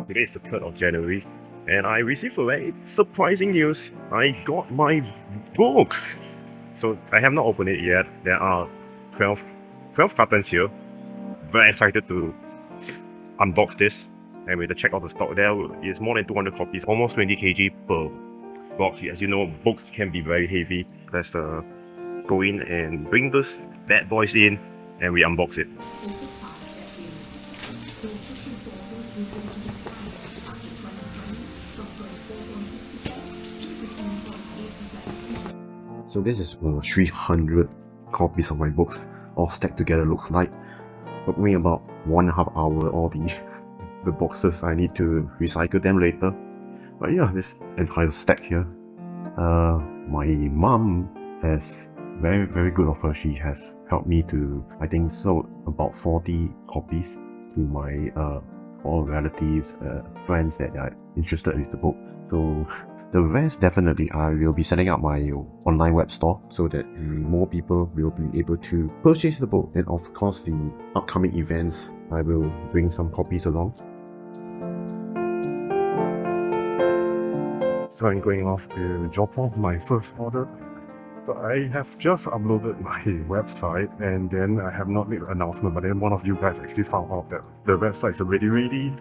Today is the 3rd of January, and I received a very surprising news. I got my books! So I have not opened it yet. There are 12 cartons here. Very excited to unbox this. And with the check out the stock, there is more than 200 copies, almost 20 kg per box. As you know, books can be very heavy. Let's go in and bring this bad boys in, and we unbox it. So this is 300 copies of my books, all stacked together looks like. Took me about 1.5 hours, all the boxes. I need to recycle them later. But yeah, this entire stack here. My mom has very good of her. She has helped me to, I think, sold about 40 copies to my all relatives, friends that are interested with the book. So the rest, definitely I will be setting up my online web store so that more people will be able to purchase the book. And of course, the upcoming events, I will bring some copies along. So I'm going off to drop off my first order. So I have just uploaded my website, and then I have not made an announcement, but then one of you guys actually found out that the website is already ready,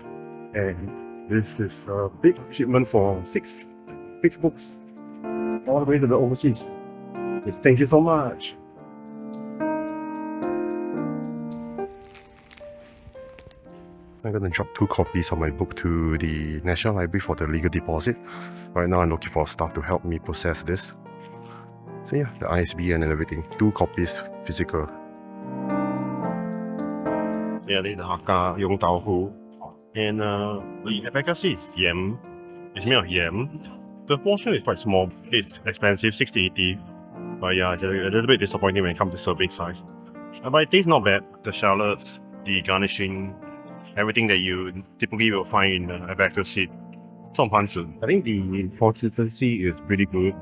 and this is a big shipment for 6 books all the way to the overseas. Thank you so much. I'm going to drop 2 copies of my book to the National Library for the legal deposit. Right now I'm looking for staff to help me process this. So yeah, the ISBN and everything. 2 copies physical. Yeah, this is the Hakka Yong Tau Hu. And the efficacy is yam. It's made of yam. The portion is quite small. It's expensive, 60-80. But yeah, it's a little bit disappointing when it comes to serving size. But it tastes not bad. The shallots, the garnishing, everything that you typically will find in a vector seed. I think the consistency is pretty good.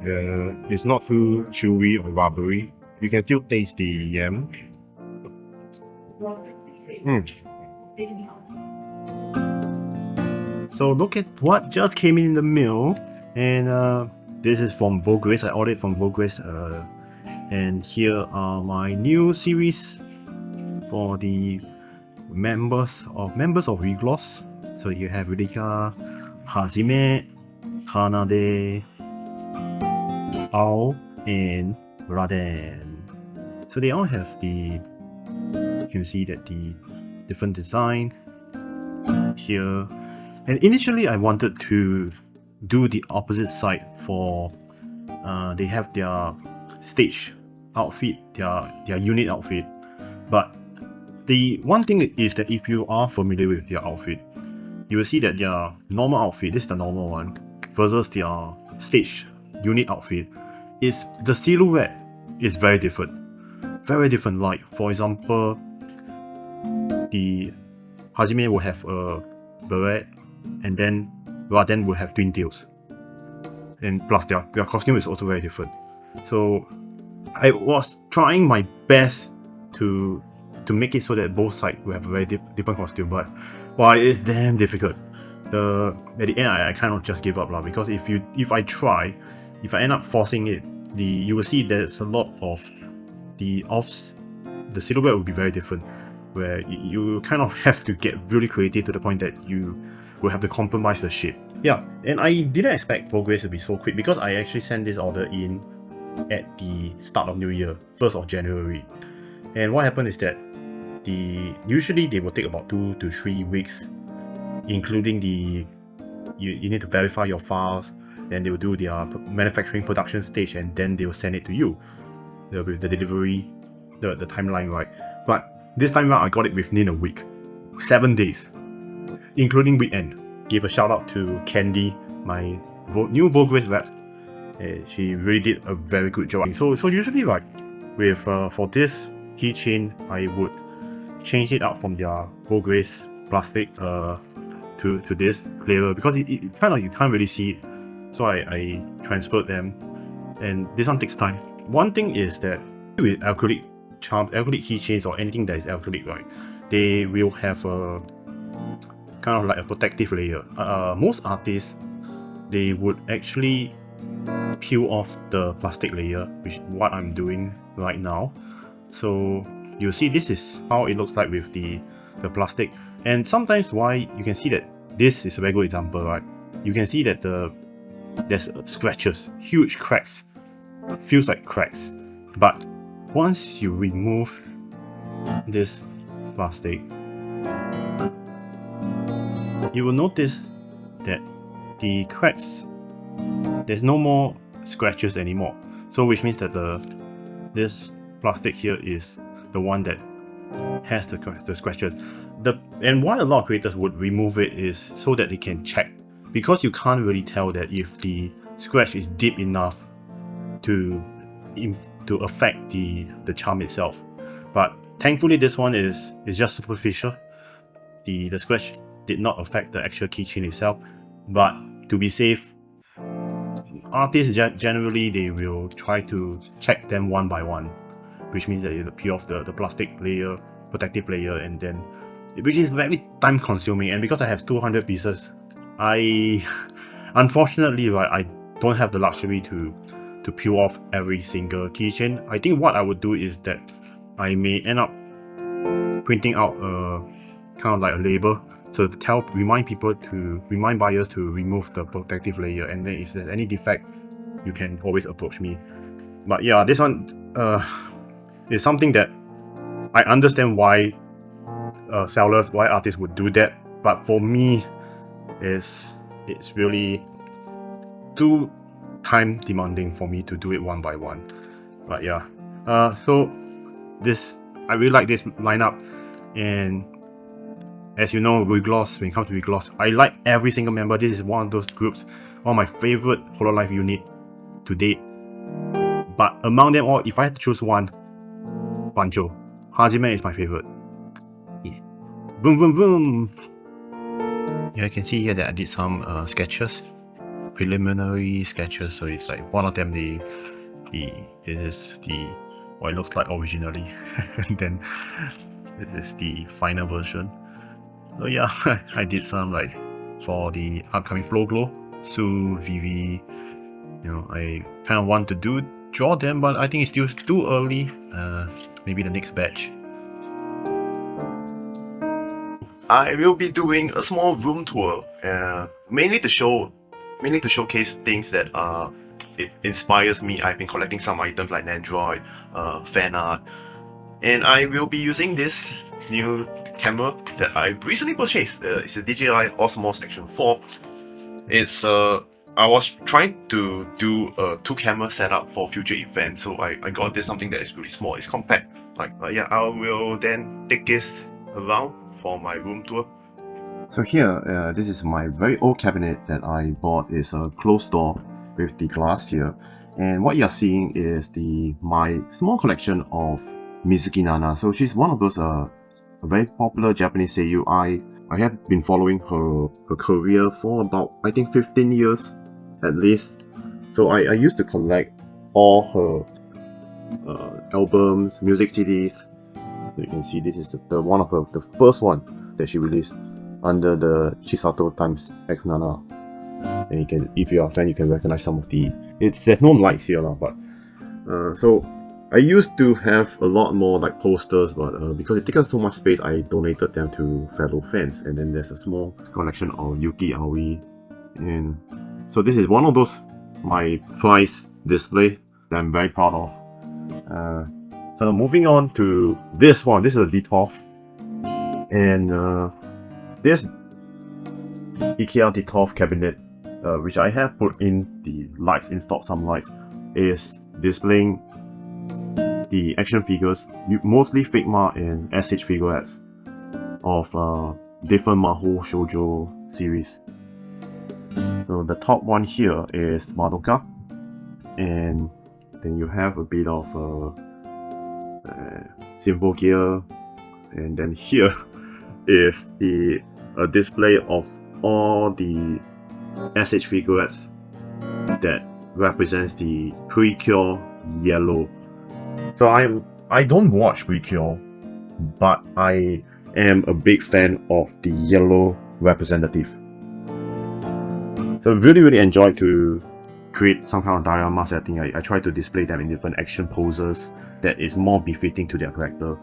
It's not too chewy or rubbery. You can still taste the yam. So look at what just came in the mail, and this is from Vograce. I ordered from Vograce, and here are my new series for the members of Regloss. So you have Rika, Hajime, Hanade, Ao, and Raden. So they all have the, you can see that the different design here. And initially I wanted to do the opposite side for, they have their stage outfit, their unit outfit. But the one thing is that if you are familiar with their outfit, you will see that their normal outfit, this is the normal one, versus their stage unit outfit, is the silhouette is very different. Very different. Like, for example, the Hajime will have a beret, and then Raden will have twin tails. And plus their costume is also very different. So I was trying my best to make it so that both sides will have a very different costume, but wow, it's damn difficult. At the end, I kind of just give up because if I end up forcing it, you will see there's a lot of the silhouette will be very different, where you kind of have to get really creative to the point that you will have to compromise the shape. Yeah, and I didn't expect Vograce to be so quick because I actually sent this order in at the start of New Year, 1st of January. And what happened is that usually they will take about 2 to 3 weeks, including you need to verify your files, then they will do their manufacturing production stage, and then they will send it to you with the delivery, the timeline, right? But this time around I got it within a week, 7 days, including weekend. Give a shout out to Candy, my new Vograce rep. She really did a very good job. So usually, like with for this keychain, I would change it out from their Vograce plastic to this clearer, because you can't really see it. So I transferred them, and this one takes time. One thing is that with acrylic keychains or anything that is acrylic, right, they will have a kind of like a protective layer. Most artists, they would actually peel off the plastic layer, which is what I'm doing right now. So you see this is how it looks like with the plastic. And sometimes why you can see that this is a very good example, right? You can see that there's scratches, huge cracks, feels like cracks. But once you remove this plastic, you will notice that the cracks, there's no more scratches anymore. So which means that this plastic here is the one that has the scratches. And why a lot of creators would remove it is so that they can check, because you can't really tell that if the scratch is deep enough to affect the charm itself. But thankfully this one is just superficial. The scratch did not affect the actual keychain itself. But to be safe, artists generally they will try to check them one by one, which means that you peel off the plastic layer, protective layer, and then, which is very time consuming. And because I have 200 pieces, unfortunately, right, I don't have the luxury to peel off every single keychain. I think what I would do is that I may end up printing out kind of like a label, so to remind buyers to remove the protective layer, and then if there's any defect, you can always approach me. But yeah, this one is something that I understand why sellers, why artists would do that, but for me, it's really too time demanding for me to do it one by one. But yeah, so I really like this lineup, and as you know, with Gloss, when it comes to Gloss, I like every single member. This is one of those groups, one of my favorite hololive unit to date. But among them all, if I had to choose one, Banjo. Hajime is my favorite. Yeah. Boom, boom, boom. Yeah, you can see here that I did some sketches, preliminary sketches. So it's like one of them, this is what it looks like originally, and then this is the final version. So yeah, I did some like for the upcoming Flow Glow, Sue, Vivi. You know, I kind of want to draw them, but I think it's still too early. Maybe the next batch. I will be doing a small room tour, mainly to showcase things that it inspires me. I've been collecting some items like Nandroid, fan art, and I will be using this new camera that I recently purchased. It's a DJI Osmos Action 4. It's I was trying to do a 2-camera setup for future events, so I got this something that is really small. It's compact. Yeah, I will then take this around for my room tour. So here, this is my very old cabinet that I bought. It's a closed door with the glass here, and what you're seeing is my small collection of Mizuki Nana. So she's one of those a very popular Japanese seiyuu. I have been following her career for about, I think, 15 years at least. So I used to collect all her albums, music CDs. So you can see this is the one of the first one that she released under the Chisato times X Nana. And you can, if you're a fan, you can recognize some of there's no lights here, but so I used to have a lot more like posters, but because it takes up so much space, I donated them to fellow fans. And then there's a small collection of Yuki Aoi, and so this is one of those my prize display that I'm very proud of. So moving on to this one. This is a Detolf, and this IKEA Detolf cabinet, which I have put in the lights, installed some lights, is displaying the action figures, mostly Figma and SH figurettes of different Mahou Shoujo series. So the top one here is Madoka, and then you have a bit of Symphogear, and then here is a display of all the SH figurettes that represents the Precure Yellow. So I don't watch Precure, but I am a big fan of the yellow representative. So really enjoyed to create some kind of diorama setting. I try to display them in different action poses that is more befitting to their character.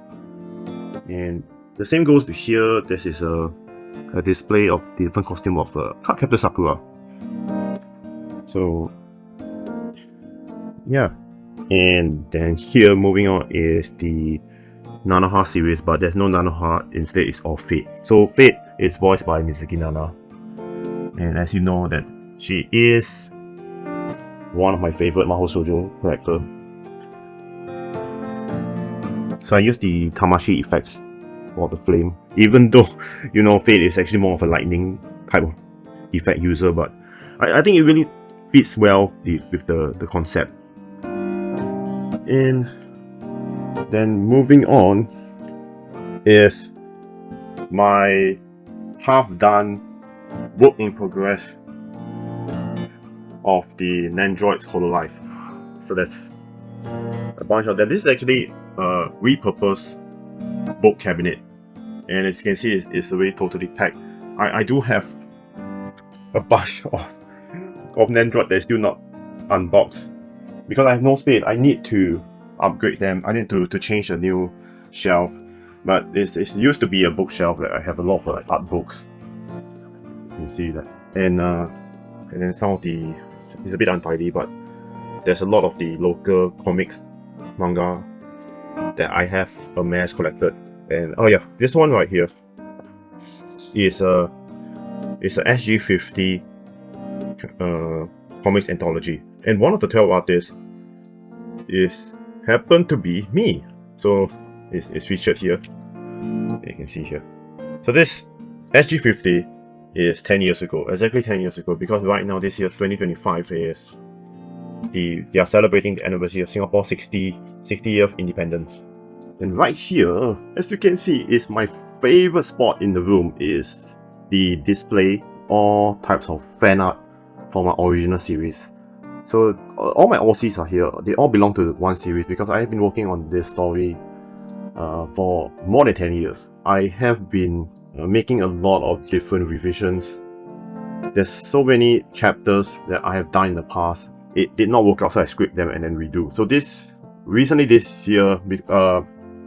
And the same goes to here. This is a display of the different costume of card captor Sakura. So yeah, and then here moving on is the Nanoha series, but there's no Nanoha, instead it's all Fate. So Fate is voiced by Mizuki Nana, and as you know that she is one of my favorite Mahou Shoujo character. So I use the Tamashi effects for the flame, even though, you know, Fate is actually more of a lightning type of effect user, but I think it really fits well with the concept. And then moving on is my half-done work in progress of the Nandroid's hololive. So that's a bunch of them. This is actually a repurposed book cabinet, and as you can see, it's already totally packed. I do have a bunch of Nandroid that's still not unboxed because I have no space. I need to upgrade them. I need to change a new shelf, but it's used to be a bookshelf that I have a lot of like art books. You can see that, and then some of the, it's a bit untidy, but there's a lot of the local comics, manga that I have a mass collected. And oh yeah, this one right here is a SG50 comics anthology, and one of the 12 artists happened to be me, so it's featured here. You can see here. So this SG50 is 10 years ago, exactly 10 years ago, because right now this year 2025 is they are celebrating the anniversary of Singapore's 60 year of independence. And right here, as you can see, is my favorite spot in the room is the display all types of fan art for my original series. So all my OCs are here. They all belong to one series because I have been working on this story for more than 10 years. I have been making a lot of different revisions. There's so many chapters that I have done in the past. It did not work out, so I script them and then redo. So this year,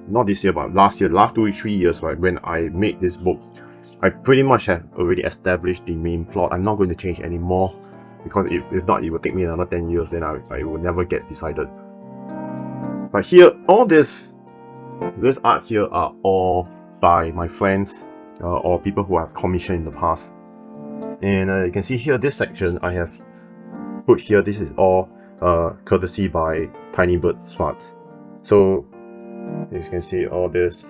not this year, but last 2-3 years, right, when I made this book, I pretty much have already established the main plot. I'm not going to change anymore because if not, it will take me another 10 years, then I will never get decided. But here, all this art here are all by my friends or people who I've commissioned in the past. And you can see here, this section I have put here, this is all courtesy by Tiny Bird's Farts. So as you can see, all this,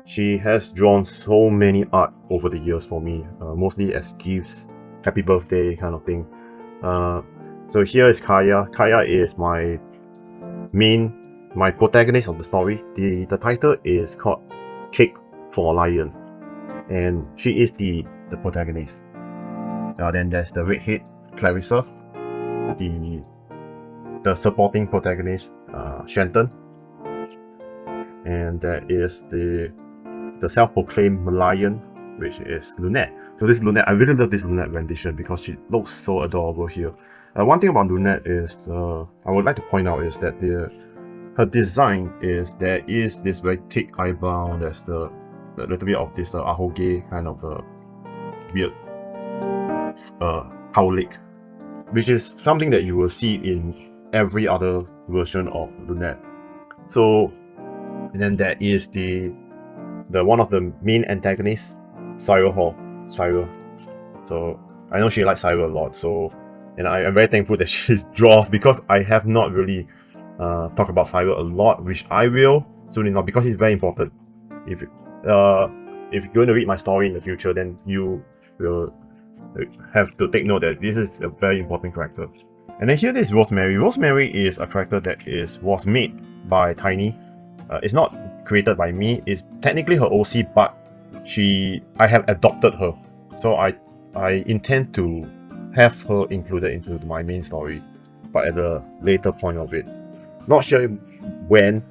she has drawn so many art over the years for me, mostly as gifts, happy birthday kind of thing. So here is Kaya. Kaya is my protagonist of the story. The title is called Cake for a Lion, and she is the protagonist. Then there's the redhead Clarissa, the supporting protagonist Shenton, and there is the self-proclaimed Malayan, which is Lunette. So this Lunette, I really love this Lunette rendition because she looks so adorable here. One thing about Lunette is I would like to point out is that her design is there is this very thick eyebrow. There's a little bit of this ahoge kind of weird howlick, which is something that you will see in every other version of Lunette. So, and then there is the one of the main antagonists, Cyril Hall. So I know she likes Cyril a lot. So, and I am very thankful that she draws, because I have not really talked about Cyril a lot, which I will soon enough, because it's very important. If you're going to read my story in the future, then you will have to take note that this is a very important character. And then here is Rosemary. Rosemary is a character that was made by Tiny. It's not created by me. It's technically her OC, but I have adopted her. So I intend to have her included into my main story, but at a later point of it. Not sure when,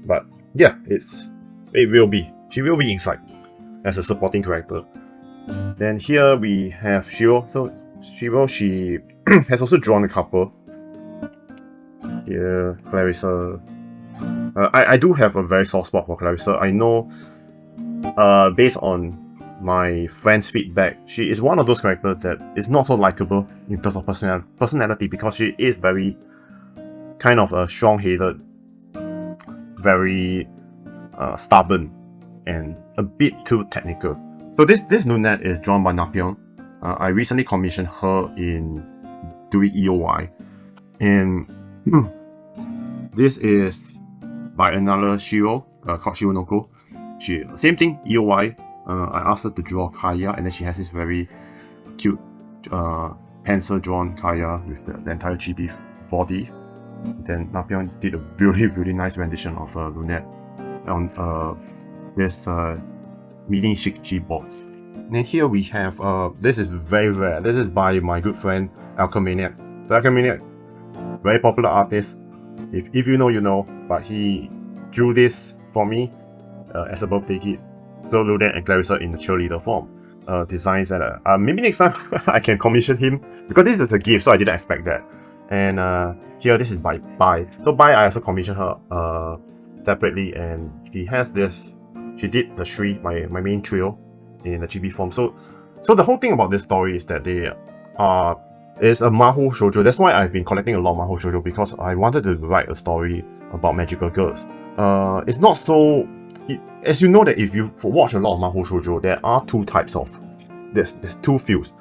but yeah, it will be. She will be inside as a supporting character. Then here we have Shiro. So Shiro, she has also drawn a couple. Here, Clarissa. I do have a very soft spot for Clarissa. I know, based on my friends' feedback, she is one of those characters that is not so likable in terms of personality because she is very kind of a strong-headed, very stubborn, and a bit too technical. So this lunette is drawn by Napion. I recently commissioned her in doing EOI, and this is by another Shiro, called Shiro Noko. She same thing, EOI. I asked her to draw Kaya, and then she has this very cute pencil drawn Kaya with the entire chibi body. Then Napion did a really nice rendition of lunette on this mini Shikji box. And here we have this is very rare. This is by my good friend Alchemaniac. So Alchemaniac, very popular artist. If you know, you know. But he drew this for me as a birthday gift. So Lunette and Clarissa in the cheerleader form. Designs that maybe next time I can commission him, because this is a gift, so I didn't expect that. And here this is by Bai. So Bai, I also commissioned her separately, and she has this. She did the Shri, my main trio, in the chibi form. So the whole thing about this story is that they is a Mahou shoujo. That's why I've been collecting a lot of Mahou shoujo, because I wanted to write a story about magical girls. It's not so. As you know that if you watch a lot of Mahou shoujo, there are two types of. There's two fields,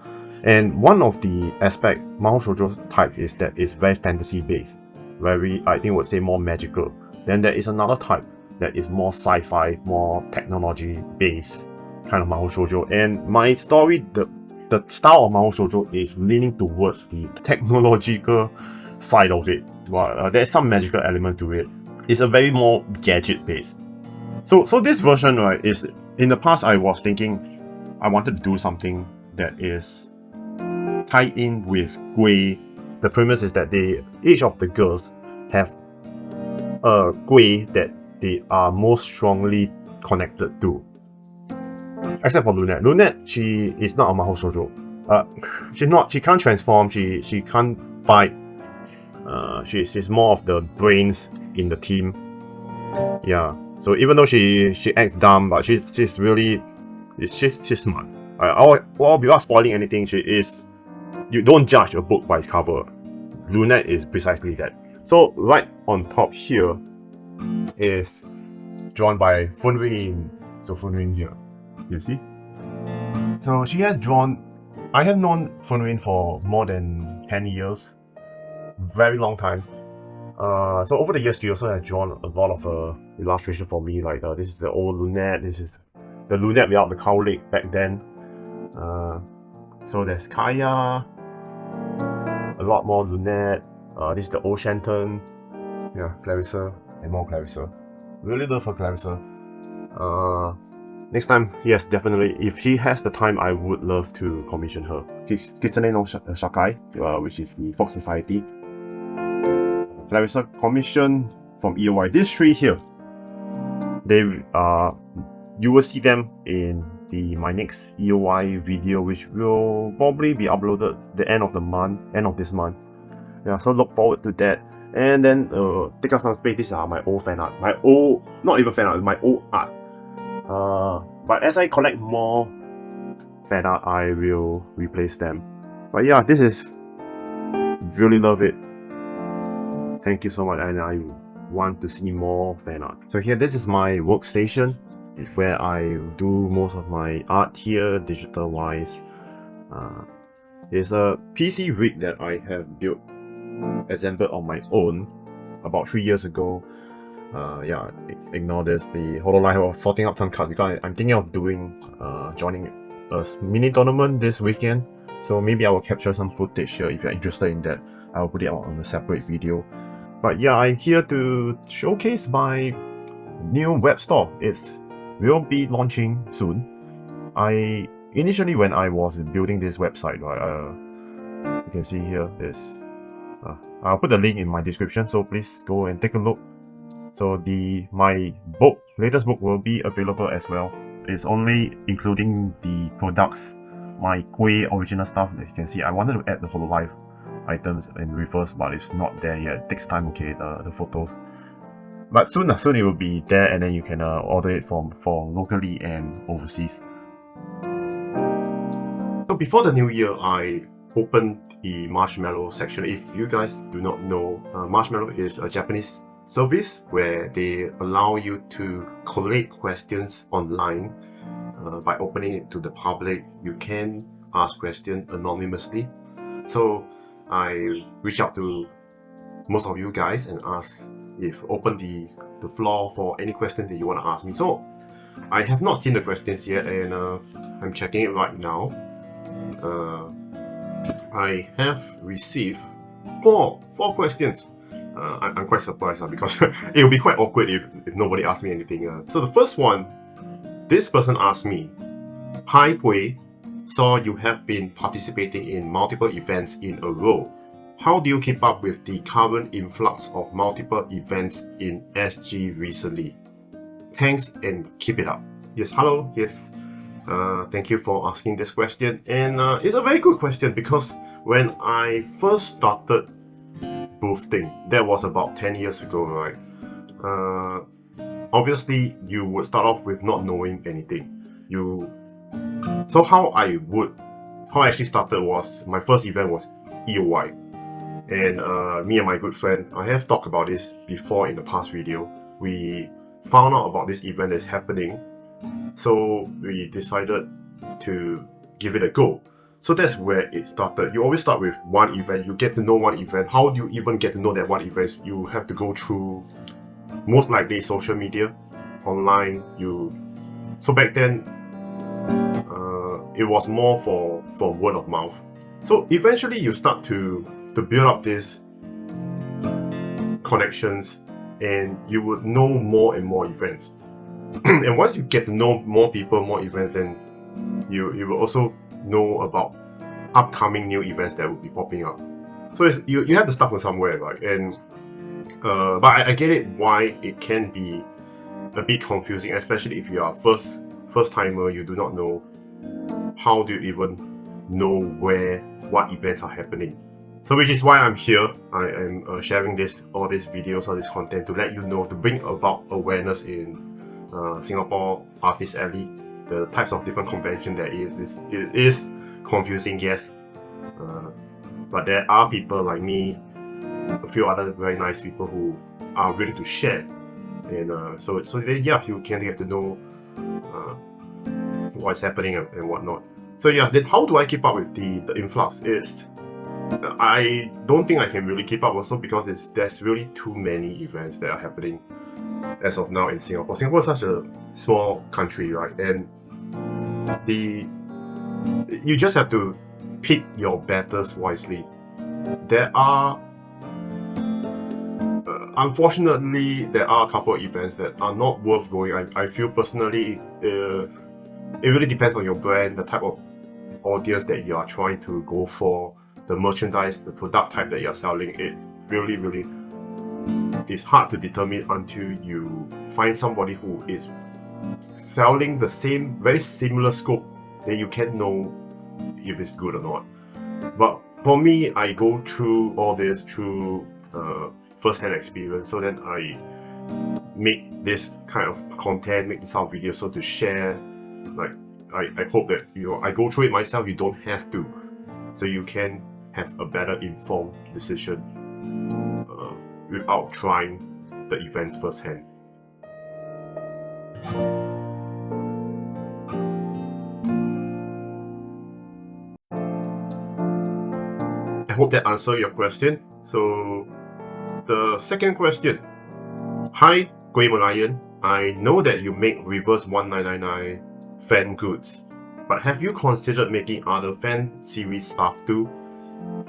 and one of the aspect Mahou shoujo type is that it's very fantasy based, very, I think would say, more magical. Then there is another type that is more sci-fi, more technology based kind of Mahou shoujo. And my story, the style of Mahou shoujo is leaning towards the technological side of it. Well, there's some magical element to it. It's a very more gadget based. So this version, right, is, in the past I was thinking I wanted to do something that is tied in with Gui. The premise is that each of the girls have a Gui that they are most strongly connected to. Except for Lunette. Lunette, she is not a Mahou shoujo. She can't transform, she can't fight. She's more of the brains in the team. Yeah. So even though she acts dumb, but she's really she's smart. Without spoiling anything, she is. You don't judge a book by its cover. Lunette is precisely that. So right on top here is drawn by Funrin. So Funrin here, you see. So she has drawn. I have known Funrin for more than 10 years, very long time. So over the years, she also has drawn a lot of illustration for me. Like this is the old Lunette. This is the Lunette without the cow leg back then. So there's Kaya, a lot more Lunette. This is the old Shenton. Yeah, Clarissa and more Clarissa. Really love her Clarissa. Next time, yes, definitely. If she has the time, I would love to commission her. Kitsune no Shakai, which is the Fox Society. Clarissa commission from EOI. These three here, they you will see them in my next EOI video, which will probably be uploaded the end of this month. Yeah, so look forward to that. And then take up some space. These are my old fan art. Not even fan art, my old art. But as I collect more fan art, I will replace them. But yeah, this is really love it. Thank you so much, and I want to see more fan art. So here, this is my workstation. It's where I do most of my art here, digital wise. It's a PC rig that I have built, assembled on my own about 3 years ago. Yeah, ignore this. The hololive, I was sorting out some cards because I'm thinking of joining a mini tournament this weekend. So maybe I will capture some footage here. If you're interested in that, I will put it out on a separate video. But yeah, I'm here to showcase my new web store. It will be launching soon. Initially, when I was building this website, you can see here this. I'll put the link in my description, so please go and take a look. So my latest book will be available as well. It's only including the products my Koei original stuff that you can see, I wanted to add the hololive items in reverse, but it's not there yet. It takes time, okay, the photos. But soon it will be there, and then you can order it for locally and overseas. So before the new year, I opened the Marshmallow section. If you guys do not know, Marshmallow is a Japanese service where they allow you to collate questions online by opening it to the public. You can ask questions anonymously. So I reached out to most of you guys and asked if open the floor for any question that you want to ask me. So I have not seen the questions yet, and I'm checking it right now. I have received four questions. I'm quite surprised because it would be quite awkward if nobody asked me anything. So the first one, this person asked me, "Hi Gui, saw you have been participating in multiple events in a row. How do you keep up with the current influx of multiple events in SG recently? Thanks and keep it up." Yes, hello, yes. Thank you for asking this question, and it's a very good question because when I first started boosting, that was about 10 years ago, right? Obviously, you would start off with not knowing anything. So how I actually started was, my first event was EOY, and me and my good friend, I have talked about this before in the past video. We found out about this event that's happening, so we decided to give it a go. So that's where it started. You always start with one event, you get to know one event. How do you even get to know that one event? You have to go through, most likely, social media, online. So back then, it was more for word of mouth. So eventually you start to build up these connections, and you would know more and more events. And once you get to know more people, more events, then you will also know about upcoming new events that will be popping up. So you have to start from somewhere, right? And but I get it why it can be a bit confusing, especially if you are first timer. You do not know how do you even know what events are happening. So which is why I'm here. I am sharing all these videos, all this content to let you know, to bring about awareness in Singapore Artist Alley, the types of different conventions there is. It is confusing, yes, but there are people like me, a few other very nice people who are willing to share, and so yeah, you can get to know what's happening and whatnot. So yeah, then how do I keep up with the influx? I don't think I can really keep up also because there's really too many events that are happening as of now in Singapore. Singapore is such a small country, right? And you just have to pick your battles wisely. There are unfortunately, there are a couple of events that are not worth going. I feel personally, it really depends on your brand, the type of audience that you are trying to go for, the merchandise, the product type that you're selling. It really is hard to determine until you find somebody who is selling the same, very similar scope, then you can know if it's good or not. But for me, I go through all this through first-hand experience, so then I make this kind of content, make this kind of video, so to share. Like I hope that I go through it myself. You don't have to, so you can have a better informed decision without trying the event firsthand. I hope that answered your question. So the second question. Hi Gui Malayan, I know that you make reverse 1999 fan goods, but have you considered making other fan series stuff too?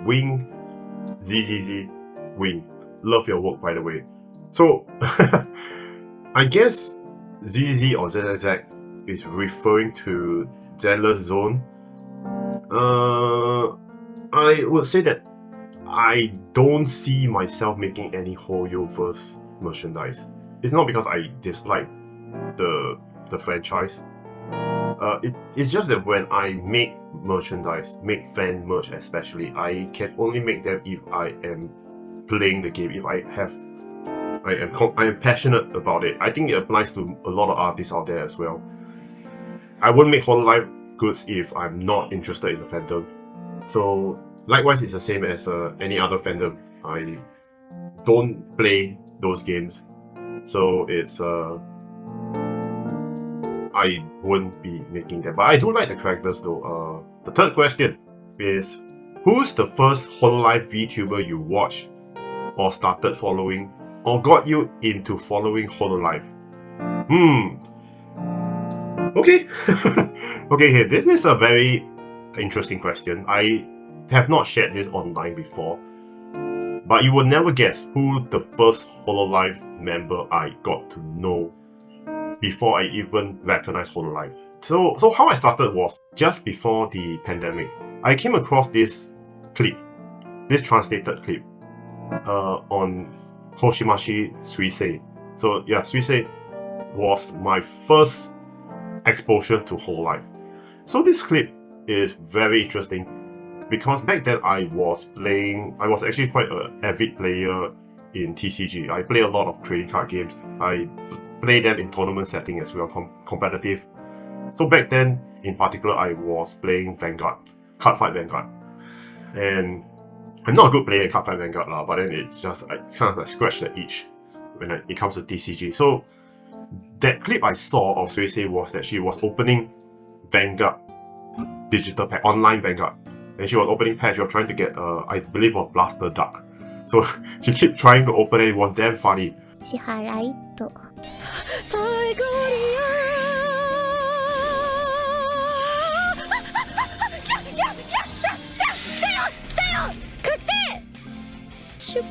Wing ZZZ Wing. Love your work, by the way. So I guess ZZ or ZZZ is referring to Zealous Zone. I would say that I don't see myself making any Hoyoverse merchandise. It's not because I dislike the franchise. It's just that when I make merchandise, make fan merch especially, I can only make them if I am playing the game, if I am passionate about it. I think it applies to a lot of artists out there as well. I won't make hololive goods if I'm not interested in the fandom. So likewise, it's the same as any other fandom. I don't play those games, so it's I won't be making them. But I do like the characters though. The third question is, who's the first hololive VTuber you watched or started following or got you into following hololive? Okay. Okay, this is a very interesting question. I have not shared this online before, but you will never guess who the first hololive member I got to know before I even recognized hololive. So how I started was just before the pandemic. I came across this clip, this translated clip on Hoshimashi Suisei. So yeah, Suisei was my first exposure to hololive. So this clip is very interesting because back then I was actually quite an avid player in TCG. I play a lot of trading card games. I play them in tournament setting as well, competitive. So back then, in particular, I was playing Vanguard, Cardfight Vanguard. And I'm not a good player in Cardfight Vanguard, but then it's just, I kind of like scratch the itch when it comes to TCG. So that clip I saw of Suisei was that she was opening Vanguard digital pack, online Vanguard. And she was opening packs, she was trying to get, I believe, a Blaster Duck. So she kept trying to open it, it was damn funny. 支払いと最後に来たよ買ってシュッ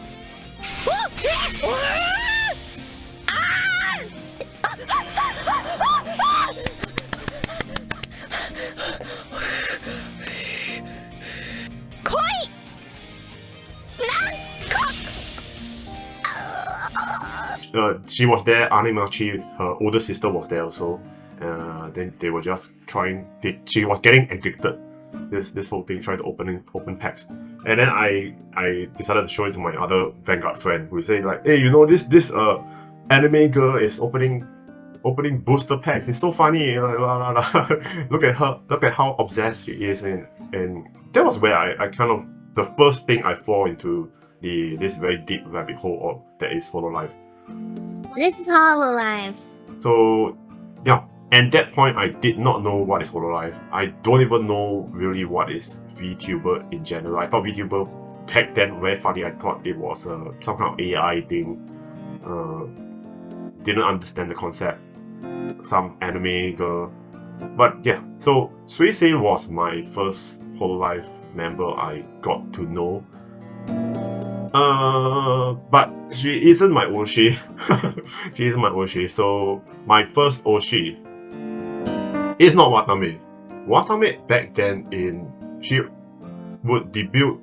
she was there, Animachi, her older sister was there also. Then they were just trying, she was getting addicted. This whole thing, trying to open packs. And then I decided to show it to my other Vanguard friend who said like, hey, you know, this anime girl is opening booster packs. It's so funny. Look at her, look at how obsessed she is. And that was where I kind of, the first thing I fall into this very deep rabbit hole that is hololive. This is hololive. So yeah, at that point I did not know what is hololive. I don't even know really what is VTuber in general. I thought VTuber back then very funny. I thought it was some kind of AI thing. Didn't understand the concept. Some anime girl. But yeah, so Suisei was my first hololive member I got to know. But she isn't my Oshi. She isn't my Oshi. So my first Oshi is not Watame. Watame back then she would debut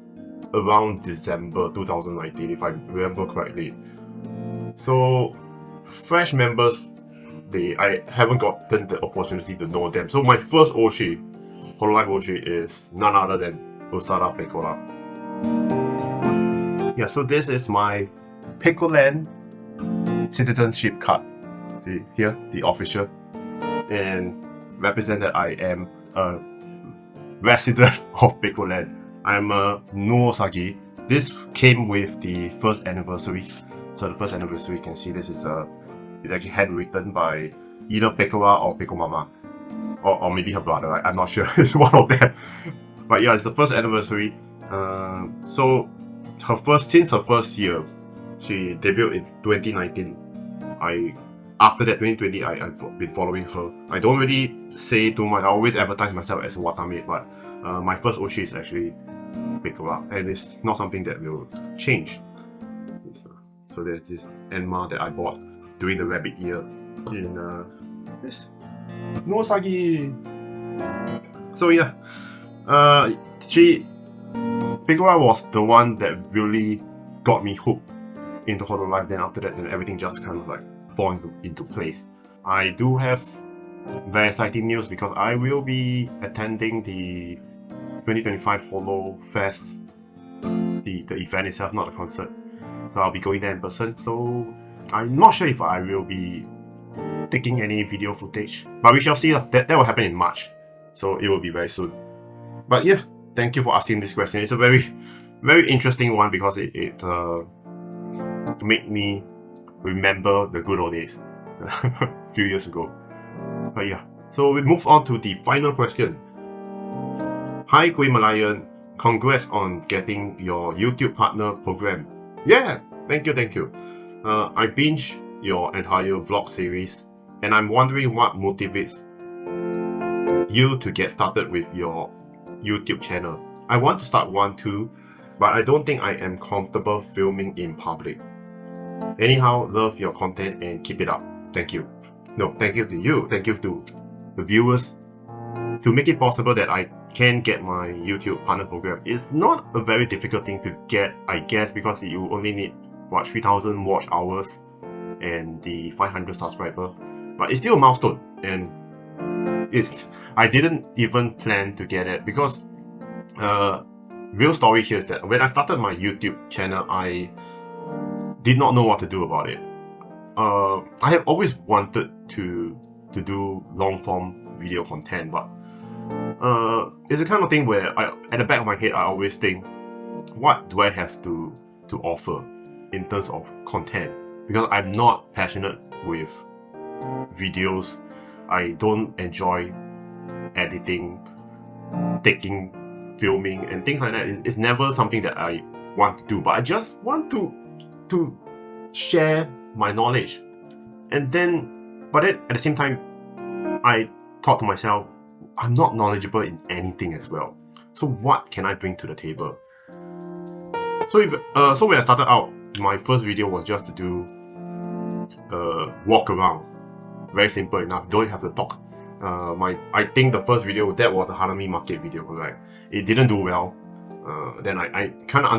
around December 2019 if I remember correctly. So fresh members, I haven't gotten the opportunity to know them. So my first Oshi, hololive Oshi, is none other than Usara Pecola. Yeah, so this is my Pecoland citizenship card. See here, the official, and represent that I am a resident of Pecoland. I'm a Nuosagi. This came with the first anniversary. So the first anniversary, you can see this is it's actually handwritten by either Pecola or Pecomama, or maybe her brother. I'm not sure. It's one of them. But yeah, it's the first anniversary. So since her first year, she debuted in 2019. After that 2020, I've been following her. I don't really say too much. I always advertise myself as a Watame, but my first Oshi is actually Pecola, and it's not something that will change. So there's this Enma that I bought during the rabbit year in this Nosagi. So yeah, Pecola was the one that really got me hooked into hololive. Then after that, then everything just kind of like falls into place. I do have very exciting news because I will be attending the 2025 Holo Fest, the event itself, not the concert. So I'll be going there in person. So I'm not sure if I will be taking any video footage, but we shall see. That will happen in March, so it will be very soon. But yeah, thank you for asking this question. It's a very interesting one because it made me remember the good old days a few years ago. But yeah, so we move on to the final question. Hi Kuih Malayan, congrats on getting your YouTube partner program. Yeah, thank you. I binged your entire vlog series and I'm wondering what motivates you to get started with your YouTube channel. I want to start one too, but I don't think I am comfortable filming in public. Anyhow, love your content and keep it up. Thank you. No, thank you to you. Thank you to the viewers. To make it possible that I can get my YouTube partner program. It's not a very difficult thing to get, I guess, because you only need, what, 3,000 watch hours and the 500 subscriber. But it's still a milestone, and I didn't even plan to get it because real story here is that when I started my YouTube channel, I did not know what to do about it. I have always wanted to do long form video content, but it's the kind of thing where at the back of my head I always think, what do I have to offer in terms of content? Because I'm not passionate with videos. I don't enjoy editing, filming and things like that. It's never something that I want to do, but I just want to share my knowledge. And then, but at the same time, I thought to myself, I'm not knowledgeable in anything as well. So what can I bring to the table? So when I started out, my first video was just to do walk around. Very simple enough. Don't have to talk. I think the first video that was a Hanami market video, right? It didn't do well. Then I kind of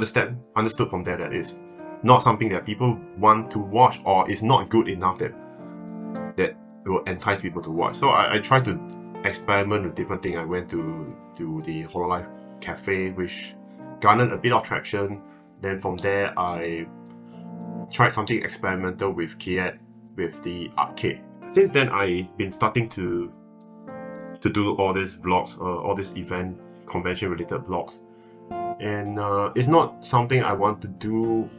understood from there that it's not something that people want to watch, or it's not good enough that will entice people to watch. So I tried to experiment with different things. I went to the hololive cafe, which garnered a bit of traction. Then from there, I tried something experimental with Kiet, with the arcade. Since then, I've been starting to do all these vlogs, all these event convention related vlogs, and it's not something I want to do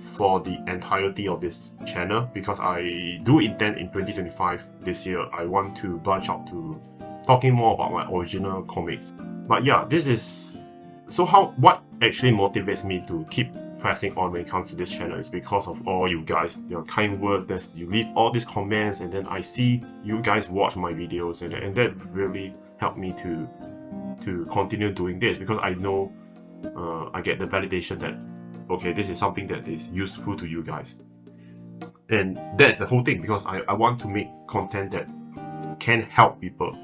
for the entirety of this channel, because I do intend in 2025 this year I want to branch out to talking more about my original comics. But yeah, this is what actually motivates me to keep pressing on when it comes to this channel is because of all you guys, your kind words. You leave all these comments, and then I see you guys watch my videos, and that really helped me to continue doing this, because I know I get the validation that, okay, this is something that is useful to you guys. And that's the whole thing, because I want to make content that can help people.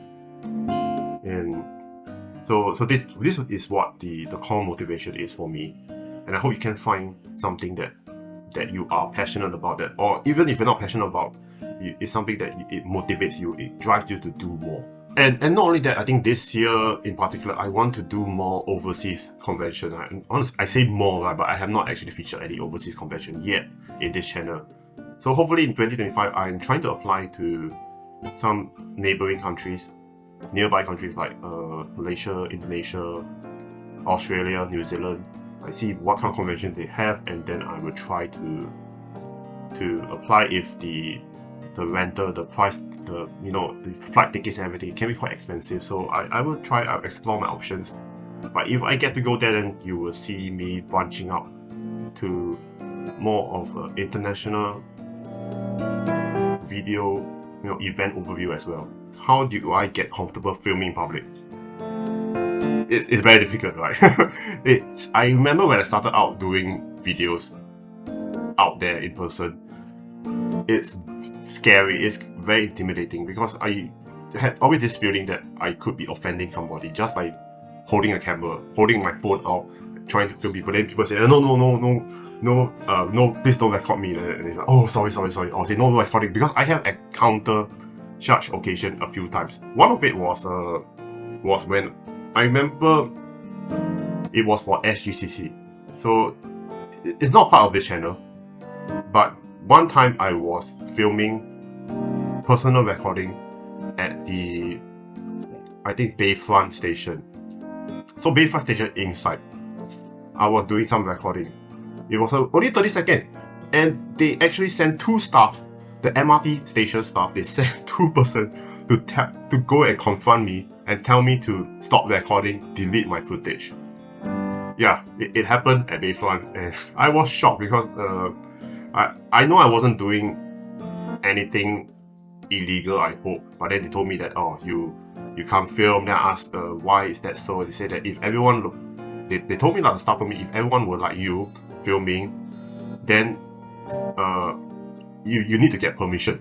And so this is what the core motivation is for me. And I hope you can find something that you are passionate about, that, or even if you're not passionate about, it's something that it motivates you, it drives you to do more. And not only that, I think this year in particular, I want to do more overseas convention. I say more, right, but I have not actually featured any overseas convention yet in this channel. So hopefully in 2025, I'm trying to apply to some neighboring countries, nearby countries like Malaysia, Indonesia, Australia, New Zealand. I see what kind of conventions they have, and then I will try to apply if the rental, the price, the flight tickets and everything can be quite expensive. So I will try to explore my options. But if I get to go there, then you will see me branching out to more of an international video, event overview as well. How do I get comfortable filming in public? It's very difficult, right? I remember when I started out doing videos out there in person, it's scary, it's very intimidating, because I had always this feeling that I could be offending somebody just by holding a camera, holding my phone out, trying to film people. Then people say, no, please don't record me. And it's like, oh, sorry. I'll say no recording, because I have encountered such occasion a few times. One of it was when I remember it was for SGCC. So it's not part of this channel, but one time I was filming personal recording at the, I think, Bayfront station. So Bayfront station inside, I was doing some recording. It was only 30 seconds, and they actually sent two staff, the MRT station staff, they sent two persons to go and confront me and tell me to stop recording, delete my footage. Yeah, it happened at Bayfront, and I was shocked because I know I wasn't doing anything illegal, I hope, but then they told me that, oh, you can't film. Then I asked why is that so. They said that if everyone they told me that the staff told me if everyone were like you filming, then you need to get permission.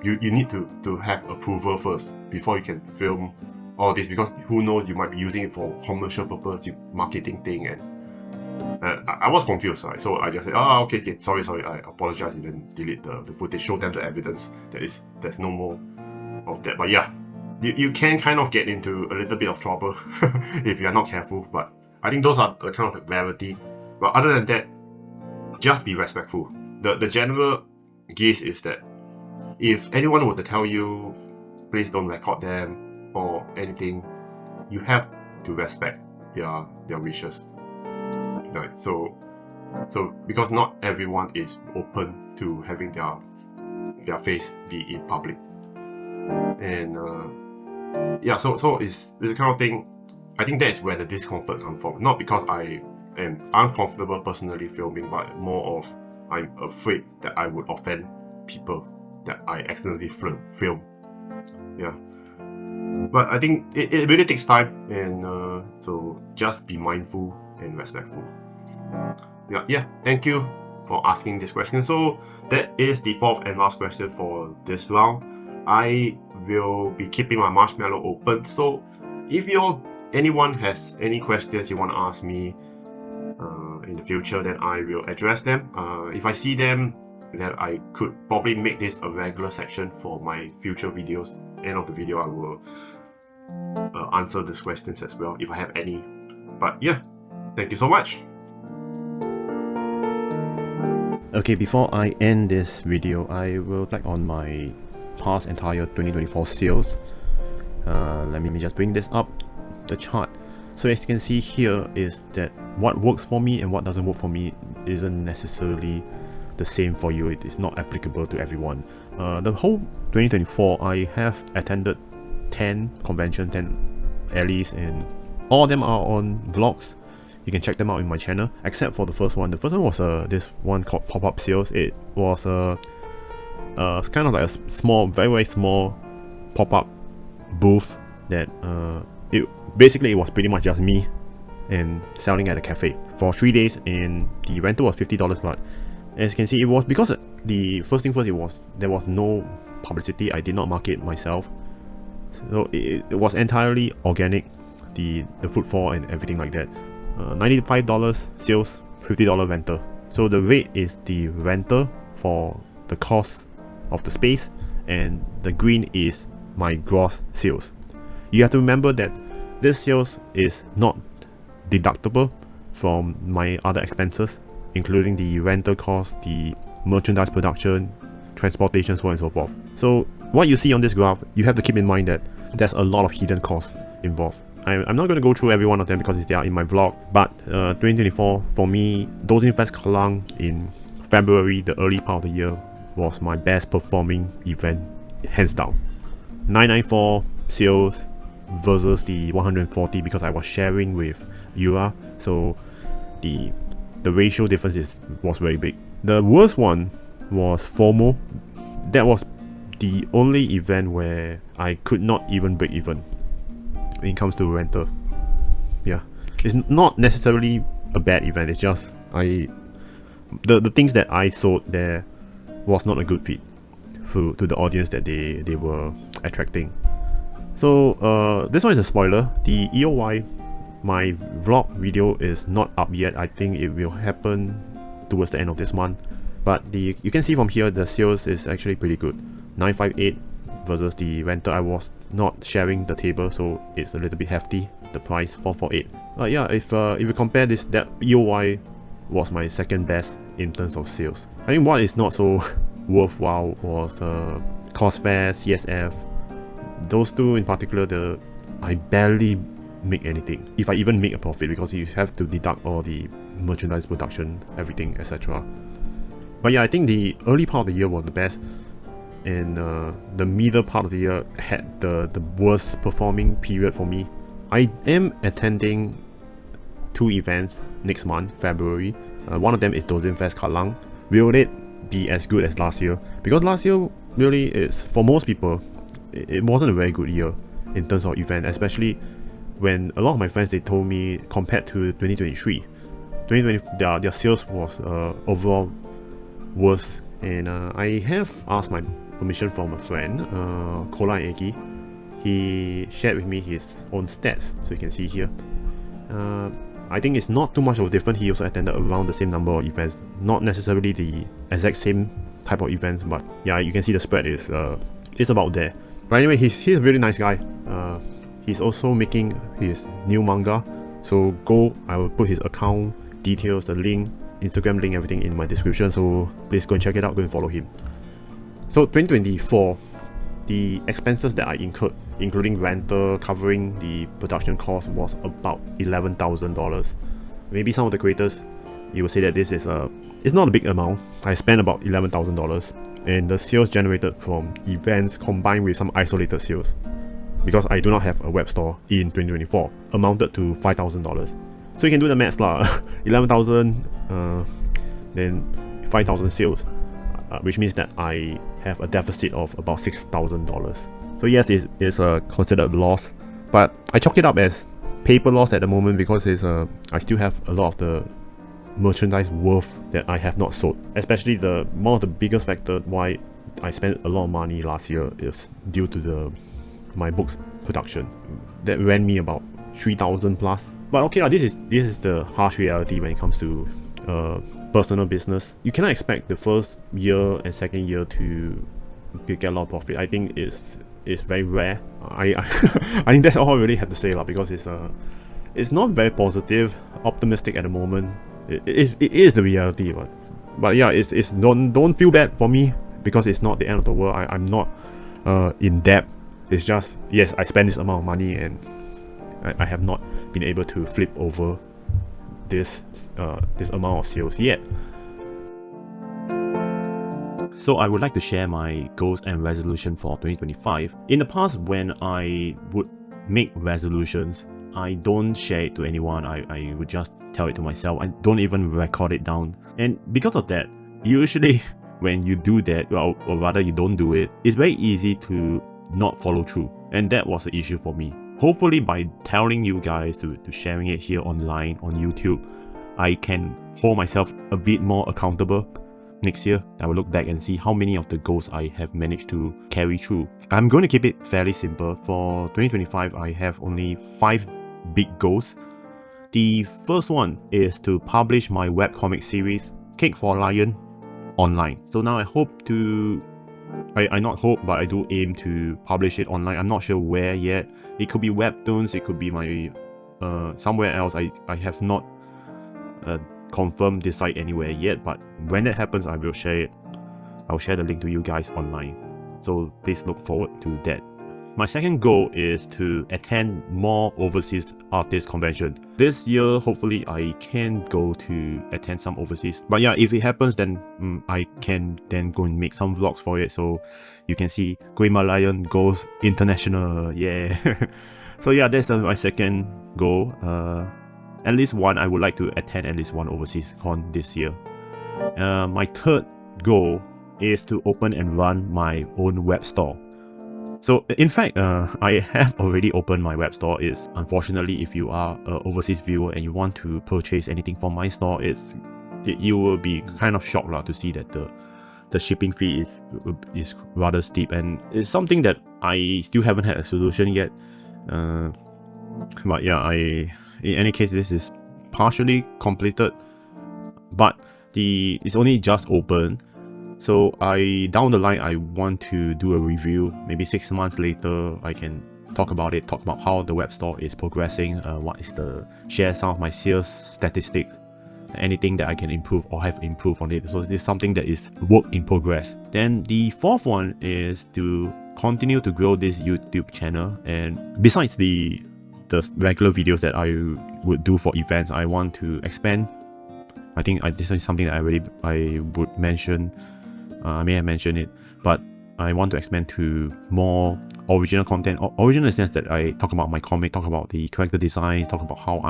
You need to have approval first before you can film all this, because who knows, you might be using it for commercial purpose, marketing thing, and I was confused, right? So I just said, oh, okay, sorry, I apologize, and then delete the footage, show them the evidence that there's no more of that. But yeah, you can kind of get into a little bit of trouble if you're not careful, but I think those are the kind of the rarity. But other than that, just be respectful. The general gist is that if anyone were to tell you, please don't record them or anything, you have to respect their wishes. Right? So because not everyone is open to having their face be in public, and yeah, so it's this kind of thing. I think that's where the discomfort comes from. Not because I am uncomfortable personally filming, but more of I'm afraid that I would offend people that I accidentally film. Yeah. But I think it really takes time, and so just be mindful and respectful. Yeah, thank you for asking this question. So that is the fourth and last question for this round. I will be keeping my marshmallow open, so if anyone has any questions you want to ask me in the future, then I will address them. If I see them, then I could probably make this a regular section for my future videos. End of the video, I will answer these questions as well if I have any. But yeah, thank you so much. Okay, before I end this video, I will click on my past entire 2024 sales. Let me just bring this up, the chart. So as you can see here is that what works for me and what doesn't work for me isn't necessarily the same for you. It is not applicable to everyone. The whole 2024, I have attended 10 conventions, 10 alleys, and all of them are on vlogs. You can check them out in my channel, except for the first one. The first one was this one called pop-up sales. It was kind of like a small, very small pop-up booth that it was pretty much just me and selling at a cafe for 3 days, and the rental was $50. But as you can see, it was because the first thing first, there was no publicity. I did not market myself, so it was entirely organic, the footfall and everything like that. $95 sales, $50 rental. So the rate is the rental for the cost of the space, and the green is my gross sales. You have to remember that this sales is not deductible from my other expenses, including the rental cost, the merchandise production, transportation, so on and so forth. So what you see on this graph, you have to keep in mind that there's a lot of hidden costs involved. I'm not going to go through every one of them because they are in my vlog, but 2024 for me, Dozing Fest Kelang in February, the early part of the year, was my best performing event, hands down. 994 sales versus the 140 because I was sharing with Yura, so the ratio difference was very big. The worst one was FOMO. That was the only event where I could not even break even when it comes to rental. Yeah, it's not necessarily a bad event, it's just the things that I sold there was not a good fit to the audience that they were attracting. So this one is a spoiler. The EOY, my vlog video, is not up yet. I think it will happen towards the end of this month, but you can see from here the sales is actually pretty good. 958 versus the rental. I was not sharing the table, so it's a little bit hefty. The price 448. Yeah, if you compare this, that EOI was my second best in terms of sales. I think what is not so worthwhile was Cosfair, CSF. Those two in particular, I barely make anything, if I even make a profit, because you have to deduct all the merchandise production, everything, etc. But yeah, I think the early part of the year was the best, and the middle part of the year had the worst performing period for me. I am attending 2 events next month, February. One of them is Dozin Fest Kallang. Will it be as good as last year? Because last year really is, for most people, it wasn't a very good year in terms of event, especially when a lot of my friends, they told me compared to 2023, their sales was overall worse. And I have asked my permission from a friend, Kola Eagy. He shared with me his own stats, so you can see here. I think it's not too much of a difference. He also attended around the same number of events, not necessarily the exact same type of events, but yeah, you can see the spread is about there. But anyway, he's a really nice guy. He's also making his new manga, so I will put his account details, the link, Instagram link, everything in my description, so please go and check it out, go and follow him. So 2024, the expenses that I incurred, including rental, covering the production cost, was about $11,000. Maybe some of the creators, you will say that this is it's not a big amount. I spent about $11,000, and the sales generated from events combined with some isolated sales, because I do not have a web store in 2024, amounted to $5,000. So you can do the maths lah. 11,000, then 5,000 sales, which means that I have a deficit of about $6,000. So yes, it's considered a loss, but I chalk it up as paper loss at the moment, because I still have a lot of the merchandise worth that I have not sold. Especially one of the biggest factor why I spent a lot of money last year is due to my books production that ran me about 3,000 plus. But okay, this is the harsh reality when it comes to personal business. You cannot expect the first year and second year to get a lot of profit. I think it's very rare. I think that's all I really have to say lah, because it's not very positive, optimistic at the moment. It is the reality, but yeah, it's don't feel bad for me, because it's not the end of the world. I'm not in debt. It's just, yes, I spend this amount of money and I have not been able to flip over this amount of sales yet. So I would like to share my goals and resolution for 2025. In the past, when I would make resolutions, I don't share it to anyone. I would just tell it to myself. I don't even record it down. And because of that, usually when you do that, or rather you don't do it, it's very easy to not follow through. And that was the issue for me. Hopefully by telling you guys to sharing it here online on YouTube, I can hold myself a bit more accountable. Next year, I will look back and see how many of the goals I have managed to carry through. I'm going to keep it fairly simple. For 2025, I have only 5 big goals. The first one is to publish my webcomic series, Cake for a Lion, online. So now I hope to... I not hope, but I do aim to publish it online. I'm not sure where yet. It could be Webtoons, it could be my... somewhere else. I have not... confirm this site anywhere yet, but when that happens, I will share it. I'll share the link to you guys online, so please look forward to that. My second goal is to attend more overseas artist conventions. This year, hopefully I can go to attend some overseas, but yeah, if it happens, then I can then go and make some vlogs for it, so you can see Himalayan goes international. Yeah. So yeah, that's my second goal. At least one, I would like to attend at least one overseas con this year. My third goal is to open and run my own web store. So in fact, I have already opened my web store. It's unfortunately, if you are an overseas viewer and you want to purchase anything from my store, you will be kind of shocked to see that the shipping fee is rather steep, and it's something that I still haven't had a solution yet. But yeah, in any case, this is partially completed, but it's only just open. So down the line, I want to do a review. Maybe 6 months later, I can talk about how the web store is progressing, share some of my sales statistics, anything that I can improve or have improved on it. So it's something that is work in progress. Then the fourth one is to continue to grow this YouTube channel. And besides the regular videos that I would do for events, I want to expand. I think this is something that I would mention. I may have mentioned it, but I want to expand to more original content. Original in the sense that I talk about my comic, talk about the character design, talk about how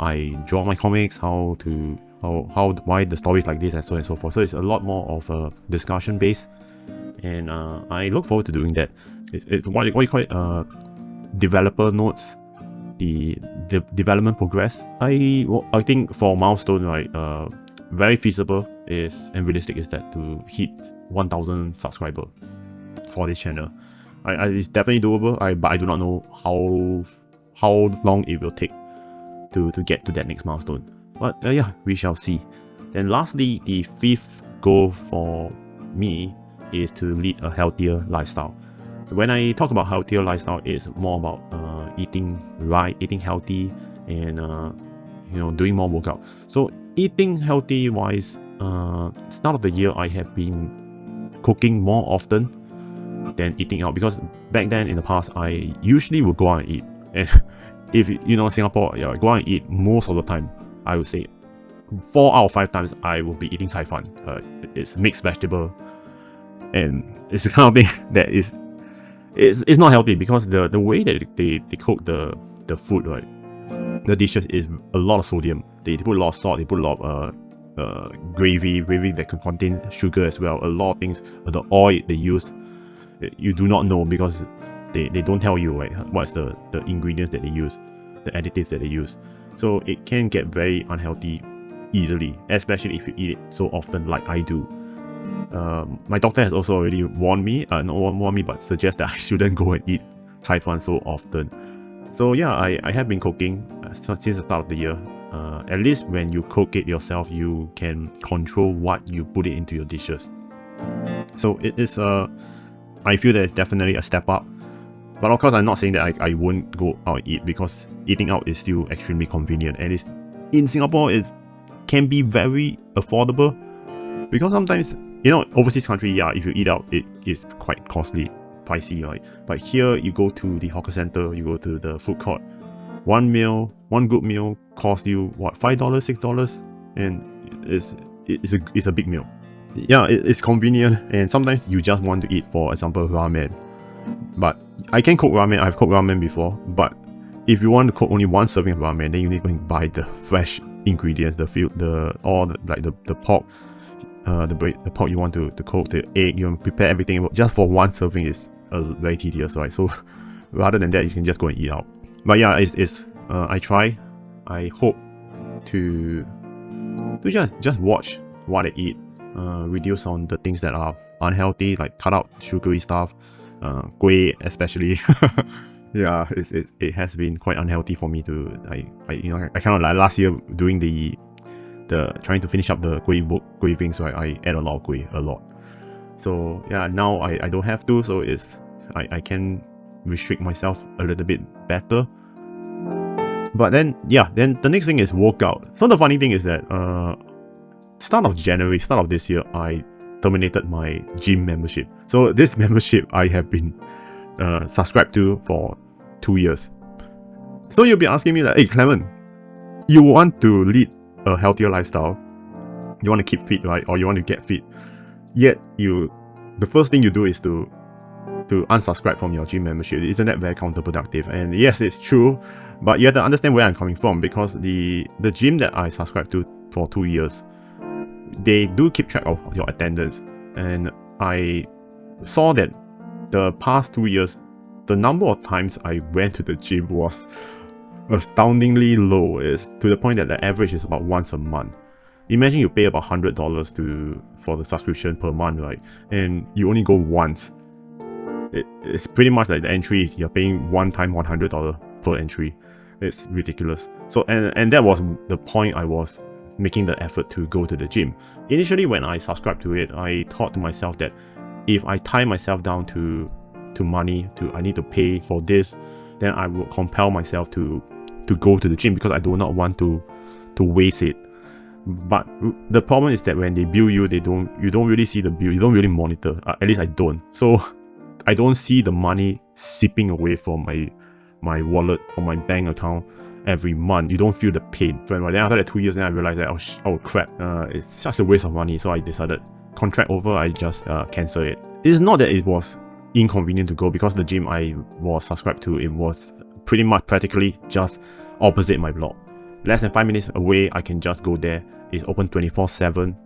I draw my comics, why the stories like this, and so on and so forth. So it's a lot more of a discussion base, and I look forward to doing that. It's what you call it, developer notes, the development progress. I think for milestone, right, very feasible and realistic is that to hit 1,000 subscribers for this channel. It's definitely doable. But I do not know how long it will take to get to that next milestone. But yeah, we shall see. Then lastly, the fifth goal for me is to lead a healthier lifestyle. So when I talk about healthier lifestyle, it's more about eating right, eating healthy, and doing more workout. So eating healthy wise, start of the year I have been cooking more often than eating out, because back then in the past I usually would go out and eat, and if you know Singapore, yeah, go out and eat most of the time. I would say 4 out of 5 times I will be eating Cai Fan. It's mixed vegetable, and it's the kind of thing that it's not healthy, because the way that they cook the food, right, the dishes is a lot of sodium. They put a lot of salt, they put a lot of gravy that can contain sugar as well. A lot of things, the oil they use, you do not know, because they don't tell you, right, what's the ingredients that they use, the additives that they use. So it can get very unhealthy easily, especially if you eat it so often like I do. My doctor has also already warned me, but suggest that I shouldn't go and eat Cai Fan so often. So yeah, I have been cooking since the start of the year. At least when you cook it yourself, you can control what you put it into your dishes. So it is I feel that it's definitely a step up. But of course, I'm not saying that I won't go out and eat, because eating out is still extremely convenient, and in Singapore it can be very affordable, because sometimes, overseas country, yeah, if you eat out, it is quite costly, pricey, right? But here, you go to the hawker center, you go to the food court, one good meal costs you what, $5, $6, and it's a big meal. Yeah, it's convenient, and sometimes you just want to eat, for example, ramen. But I can cook ramen. I've cooked ramen before. But if you want to cook only one serving of ramen, then you need to go and buy the fresh ingredients, the pork, the pork you want to cook, the egg, you prepare everything just for one serving is very tedious, right? So rather than that, you can just go and eat out. But yeah, I try. I hope to just watch what I eat, reduce on the things that are unhealthy, like cut out sugary stuff, kueh especially. Yeah, it has been quite unhealthy for me to I kind of like last year doing the trying to finish up the kueh thing, so I ate a lot of kueh, a lot. So yeah, now I don't have to, so I can restrict myself a little bit better. But then the next thing is workout. So the funny thing is that start of this year, I terminated my gym membership. So this membership I have been subscribed to for 2 years. So you'll be asking me like, hey Clement, you want to lead a healthier lifestyle, you want to keep fit, right? Or you want to get fit, yet the first thing you do is to unsubscribe from your gym membership. Isn't that very counterproductive? And yes, it's true, but you have to understand where I'm coming from, because the gym that I subscribed to for 2 years, they do keep track of your attendance, and I saw that the past 2 years, the number of times I went to the gym was astoundingly low. It's to the point that the average is about once a month. Imagine you pay about $100 for the subscription per month, right? And you only go once. It's pretty much like the entry, you're paying one time $100 per entry. It's ridiculous. So and that was the point I was making the effort to go to the gym. Initially, when I subscribed to it, I thought to myself that if I tie myself down to money, I need to pay for this, then I will compel myself to go to the gym because I do not want to waste it. But the problem is that when they bill you, you don't really see the bill, you don't really monitor. At least I don't. So I don't see the money seeping away from my wallet, from my bank account every month. You don't feel the pain. Then after that 2 years, then I realized that oh crap, it's such a waste of money. So I decided, contract over, I just cancel it. It's not that it was inconvenient to go, because the gym I was subscribed to, it was pretty much practically just opposite my block. Less than 5 minutes away, I can just go there. It's open 24/7.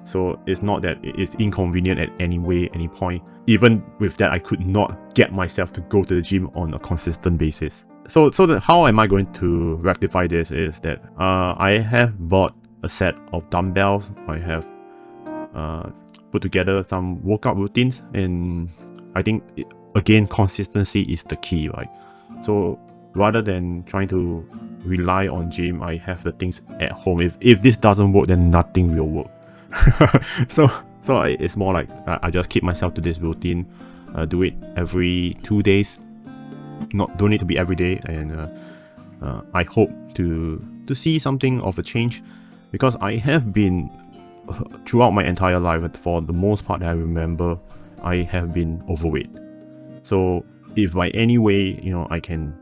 So it's not that it's inconvenient at any way, any point. Even with that, I could not get myself to go to the gym on a consistent basis. So how am I going to rectify this is that I have bought a set of dumbbells. I have put together some workout routines, and I think, again, consistency is the key, right? So rather than trying to rely on gym, I have the things at home. If this doesn't work, then nothing will work. so it's more like I just keep myself to this routine, do it every 2 days. Don't need to be every day, and I hope to see something of a change, because I have been throughout my entire life, for the most part that I remember, I have been overweight. So if by any way, I can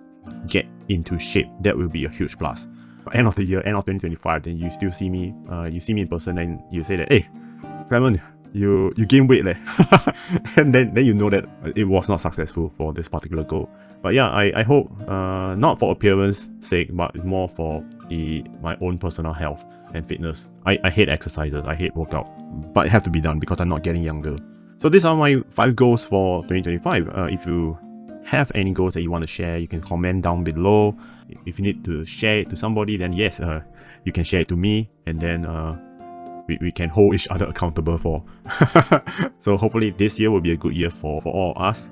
get into shape, that will be a huge plus. End of the year, end of 2025, then you still see me, in person, and you say that, hey, Clement, you gain weight leh. And then you know that it was not successful for this particular goal. But yeah, I hope, not for appearance sake, but more for my own personal health and fitness. I hate exercises, I hate workout, but it has to be done because I'm not getting younger. So these are my 5 goals for 2025. If you have any goals that you want to share, you can comment down below. If you need to share it to somebody, then yes, you can share it to me, and then we can hold each other accountable for. So hopefully this year will be a good year for all of us.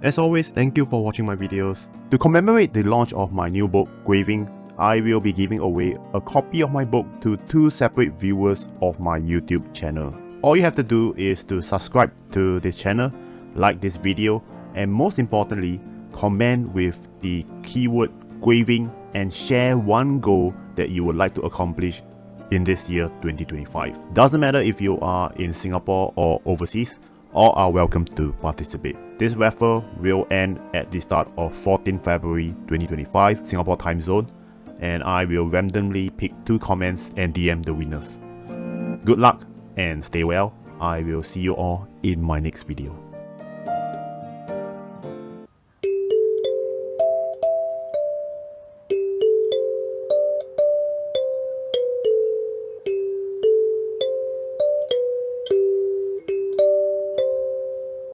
As always, thank you for watching my videos. To commemorate the launch of my new book, Graving, I will be giving away a copy of my book to 2 separate viewers of my YouTube channel. All you have to do is to subscribe to this channel, like this video, and most importantly, comment with the keyword Graving and share one goal that you would like to accomplish in this year 2025. Doesn't matter if you are in Singapore or overseas, all are welcome to participate. This raffle will end at the start of 14 February 2025 Singapore time zone, and I will randomly pick 2 comments and DM the winners. Good luck and stay well. I will see you all in my next video.